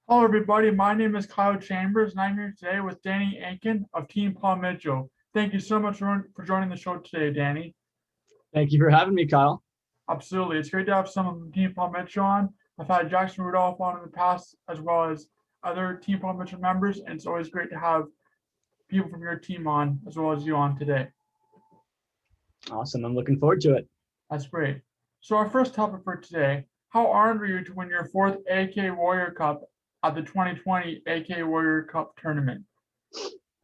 Hello, everybody. My name is Kyle Chambers, and I'm here today with Danny Etkin of Team Paul Mitchell. Thank you so much for joining the show today, Danny. Thank you for having me, Kyle. Absolutely. It's great to have someone from Team Paul Mitchell on. I've had Jackson Rudolph on in the past, as well as other Team Paul Mitchell members, and it's always great to have people from your team on, as well as you on today. Awesome. I'm looking forward to it. That's great. So, our first topic for today: how honored are you to win your fourth AK Warrior Cup at the 2020 AK Warrior Cup tournament?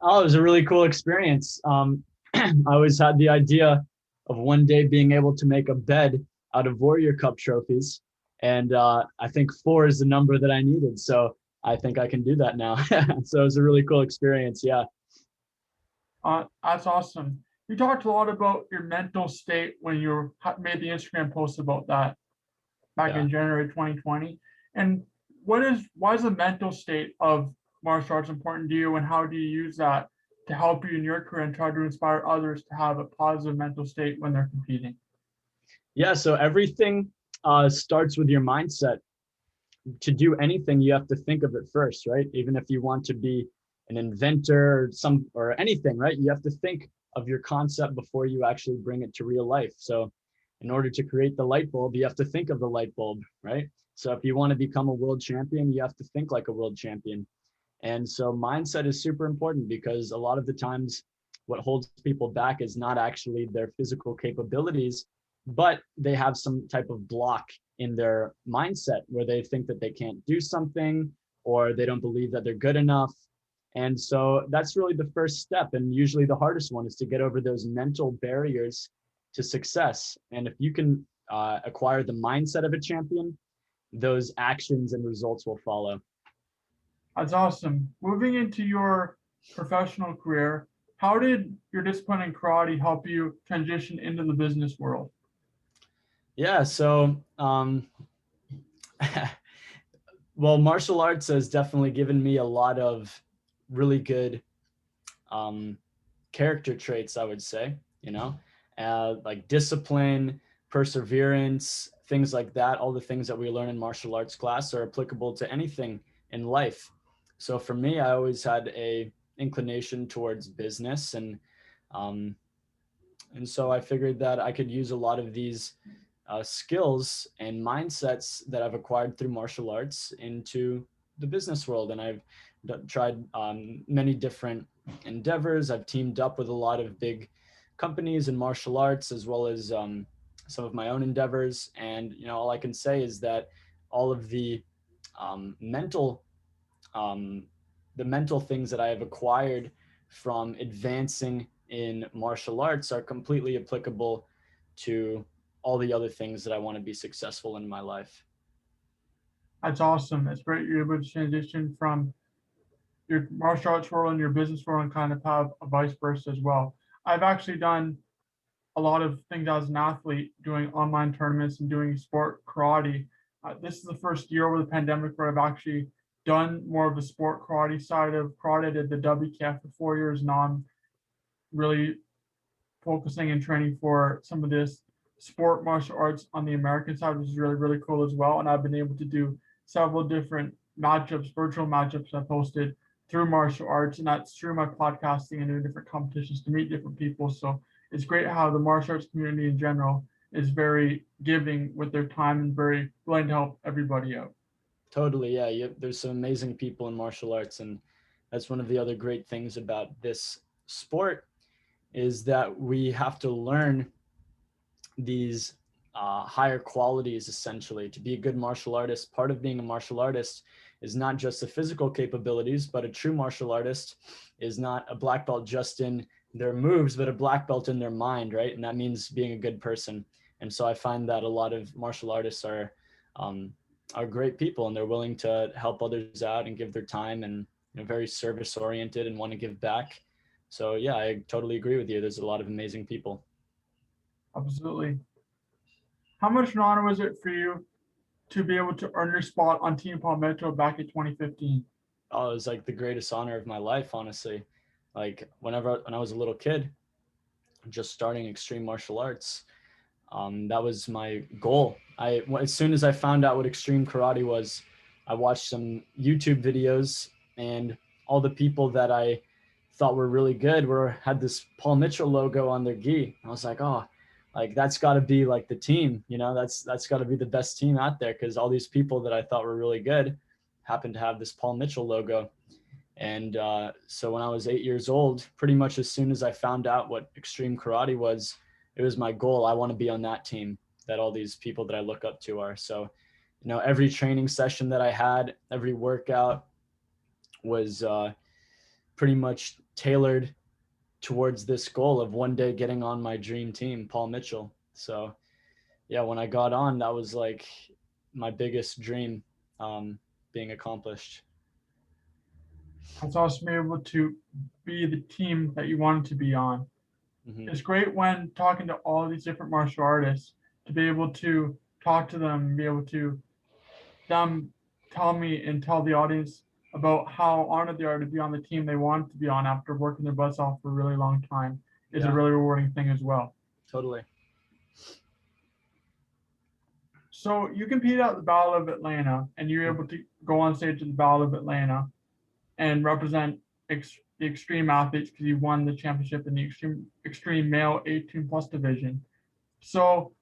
Oh, it was a really cool experience. I always had the idea of one day being able to make a bed out of Warrior Cup trophies. And I think four is the number that I needed. So I think I can do that now. So it was a really cool experience. Yeah. That's awesome. You talked a lot about your mental state when you made the Instagram post about that back Yeah. in January 2020. And why is the mental state of martial arts important to you, and how do you use that to help you in your career and try to inspire others to have a positive mental state when they're competing? Yeah. So everything starts with your mindset. To do anything, you have to think of it first, right? Even if you want to be an inventor or anything, right? You have to think of your concept before you actually bring it to real life. So in order to create the light bulb, you have to think of the light bulb, right? So if you want to become a world champion, you have to think like a world champion. And so mindset is super important because a lot of the times what holds people back is not actually their physical capabilities, but they have some type of block in their mindset where they think that they can't do something or they don't believe that they're good enough. And so that's really the first step. And usually the hardest one is to get over those mental barriers to success. And if you can acquire the mindset of a champion, those actions and results will follow. That's awesome. Moving into your professional career, how did your discipline in karate help you transition into the business world? Yeah. So, well, martial arts has definitely given me a lot of really good um, character traits, I would say, like discipline, perseverance, things like that. All the things that we learn in martial arts class are applicable to anything in life. So for me, I always had a inclination towards business um, and so I figured that I could use a lot of these skills and mindsets that I've acquired through martial arts into the business world. And I've tried many different endeavors. I've teamed up with a lot of big companies in martial arts, as well as some of my own endeavors. And, all I can say is that all of um, mental, um, the mental things that I have acquired from advancing in martial arts are completely applicable to all the other things that I want to be successful in my life. That's awesome. It's great you're able to transition from your martial arts world and your business world and kind of have a vice versa as well. I've actually done a lot of things as an athlete, doing online tournaments and doing sport karate. This is the first year over the pandemic where I've actually done more of the sport karate side of karate. I did the WKF for 4 years. Now I'm really focusing and training for some of this sport martial arts on the American side, which is really, really cool as well. And I've been able to do several different matchups, virtual matchups I've hosted through martial arts, and that's through my podcasting and doing different competitions to meet different people. So it's great how the martial arts community in general is very giving with their time and very willing to help everybody out. Totally, yeah. There's some amazing people in martial arts, and that's one of the other great things about this sport is that we have to learn these higher qualities essentially to be a good martial artist. Part of being a martial artist is not just the physical capabilities, but a true martial artist is not a black belt just in their moves, but a black belt in their mind, right? And that means being a good person. And so I find that a lot of martial artists are great people, and they're willing to help others out and give their time, and very service oriented and want to give back. So yeah, I totally agree with you. There's a lot of amazing people. Absolutely. How much an honor was it for you to be able to earn your spot on Team Palmetto back in 2015? Oh, it was like the greatest honor of my life, honestly. Like when I was a little kid, just starting extreme martial arts, that was my goal. As soon as I found out what extreme karate was, I watched some YouTube videos, and all the people that I thought were really good had this Paul Mitchell logo on their gi. I was like, oh, like that's got to be like the team, that's got to be the best team out there, because all these people that I thought were really good happen to have this Paul Mitchell logo. And so when I was 8 years old, pretty much as soon as I found out what extreme karate was, it was my goal. I want to be on that team that all these people that I look up to are. So, every training session that I had, every workout was pretty much tailored towards this goal of one day getting on my dream team, Paul Mitchell. So yeah, when I got on, that was like my biggest dream being accomplished. It's awesome to be able to be the team that you wanted to be on. Mm-hmm. It's great when talking to all these different martial artists to be able to talk to them and be able to them tell me and tell the audience about how honored they are to be on the team they wanted to be on after working their butts off for a really long time is a really rewarding thing as well. Totally. So you competed at the Battle of Atlanta, and you were able to go on stage at the Battle of Atlanta and represent the extreme athletes because you won the championship in the extreme male 18 plus division. So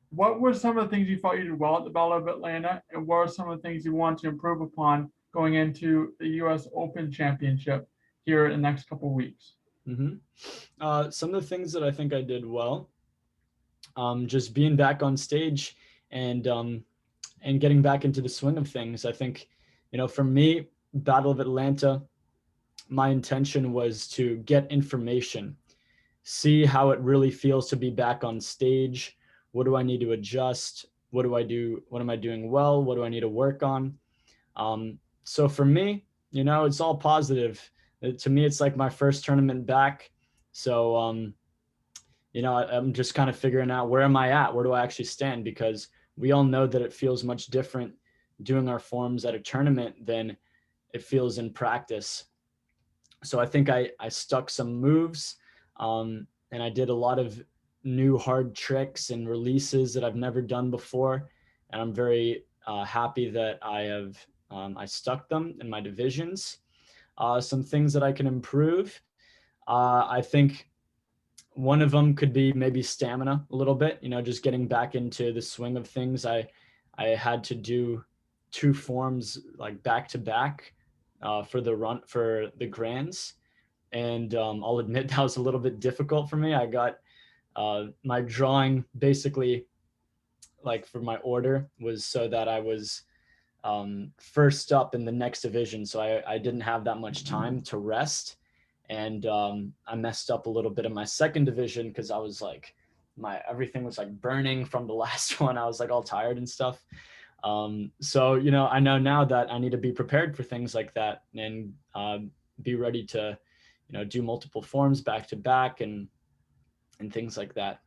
what were some of the things you thought you did well at the Battle of Atlanta, and what are some of the things you want to improve upon going into the U.S. Open Championship here in the next couple of weeks? Mm-hmm. Some of the things that I think I did well, just being back on stage and getting back into the swing of things. I think, for me, Battle of Atlanta, my intention was to get information, see how it really feels to be back on stage. What do I need to adjust? What do I do? What am I doing well? What do I need to work on? So for me, it's all positive. To me, it's like my first tournament back. So, I'm just kind of figuring out, where am I at? Where do I actually stand? Because we all know that it feels much different doing our forms at a tournament than it feels in practice. So I think I stuck some moves, and I did a lot of new hard tricks and releases that I've never done before. And I'm very happy that I stuck them in my divisions. Some things that I can improve. I think one of them could be maybe stamina a little bit, just getting back into the swing of things. I had to do 2 forms like back to back for the grands. And I'll admit that was a little bit difficult for me. I got my drawing basically, like for my order, was so that I was first up in the next division. So I didn't have that much time to rest. And I messed up a little bit in my second division because I was like, everything was like burning from the last one. I was like all tired and stuff. So, I know now that I need to be prepared for things like that and be ready to, do multiple forms back to back and things like that.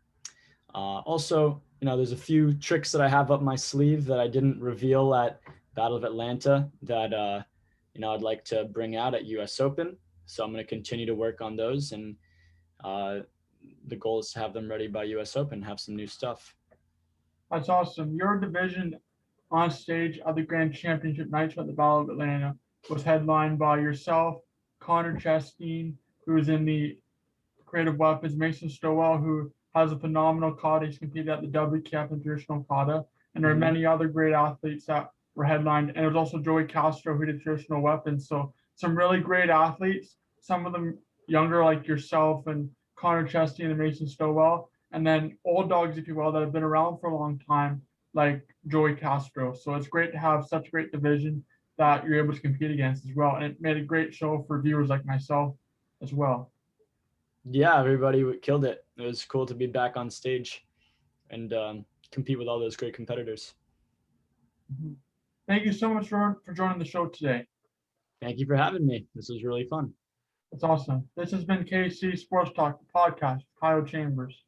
Also, there's a few tricks that I have up my sleeve that I didn't reveal at Battle of Atlanta that, I'd like to bring out at US Open. So I'm going to continue to work on those, and the goal is to have them ready by US Open, have some new stuff. That's awesome. Your division on stage at the Grand Championship nights at the Battle of Atlanta was headlined by yourself, Connor Chasteen, who is in the Creative Weapons, Mason Stowell, who has a phenomenal kata. He's competed at the WCAP and traditional kata. And there are many other great athletes that were headlined. And it was also Joey Castro who did traditional weapons. So some really great athletes, some of them younger like yourself and Connor Chesty and Mason Stowell, and then old dogs, if you will, that have been around for a long time, like Joey Castro. So it's great to have such a great division that you're able to compete against as well. And it made a great show for viewers like myself as well. Yeah, everybody killed it. It was cool to be back on stage and compete with all those great competitors. Thank you so much for joining the show today. Thank you for having me. This was really fun. That's awesome. This has been KC Sports Talk, the podcast, Kyle Chambers.